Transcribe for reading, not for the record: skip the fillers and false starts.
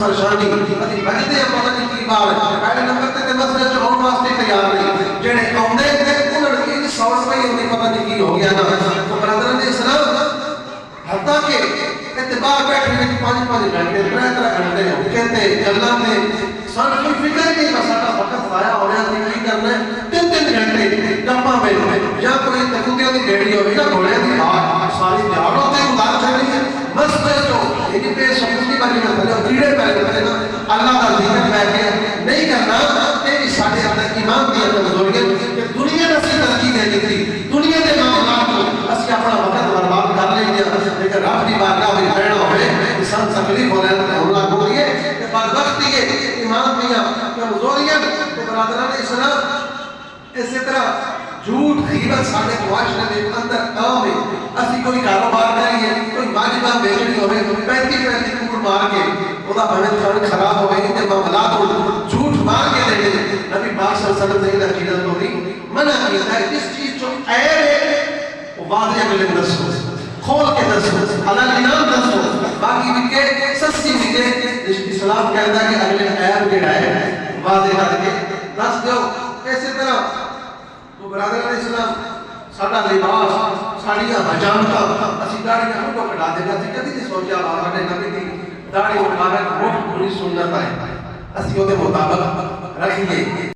پریشانی اسی بجتے ہیں پتہ نہیں کی بات ہے پہلے نمبر تے مسئلے چ آن واسطے تیار نہیں جڑے آوندے تے انہاں دی سوچ پئی ہوندی پتہ نہیں کی ہو گیا نا تو برادران دے اسلام حتیٰ کہ اتباع بیٹھے میں 5-5 گھنٹے 3-3 گھنٹے کہتے اللہ نے سن کوئی فکر ہی نہیں بس ساڈا وقت ضائع ہو رہا ہے کی کرنا ہے 3-3 گھنٹے گپاں میں یا کوئی تکوتیاں دی گھڑی ہوے یا گھوڑے دی آگ ساری دیہڑوں تے گزار چلی ہے مسجد جو یہ بے شکلی بنی میں کیڑے پہلے پہلے نا اللہ کا ذکر بیٹھ کے نہیں کرنا یہ سارے اندر ایمان دی کمزوری ہے کہ دنیا نے اسی ترقی دے دی دنیا کے معاملات کو اسی اپنا وقت برباد کر لیں گے لیکن رب کی بارگاہ میں رہنا ہوئے سب تکلیف ہو رہا ہے ہونا ہو رہی ہے کہ بدبختی ہے ایمان دیا کمزوریاں تو برادران اسلام اسی طرح جھوٹ غیبت سارے معاشرے کے اندر عام ہے اسی کوئی کاروبار کریے کوئی واجبہ بیچنی ہوئے 35 کوڑ مار کے خدا بہت کھان خراب ہوئے ان کے معاملات کو جھوٹ مار کے لے لے نبی پاک صلی اللہ علیہ وسلم نے عقیدت کو نہیں منع کیا ہے جس چیز جو عیب ہے وہ واضح ملے دسو کھول کے دسو حلال انعام دسو باقی بکے سستی بکے اسلام کہتا ہے کہ اگلے عیب کے ہے واضح کر کے دس دو اسی طرح تو برادران اسلام ساڈا لباس ساڑیاں حجامتاں اسی داڑیاں ہم کو کٹا دینا اسی کدی نہیں سوچیا ساڈے نبی دی داڑھی مبارک بہت بڑی سنت ہے اسی وہ دے مطابق رکھیے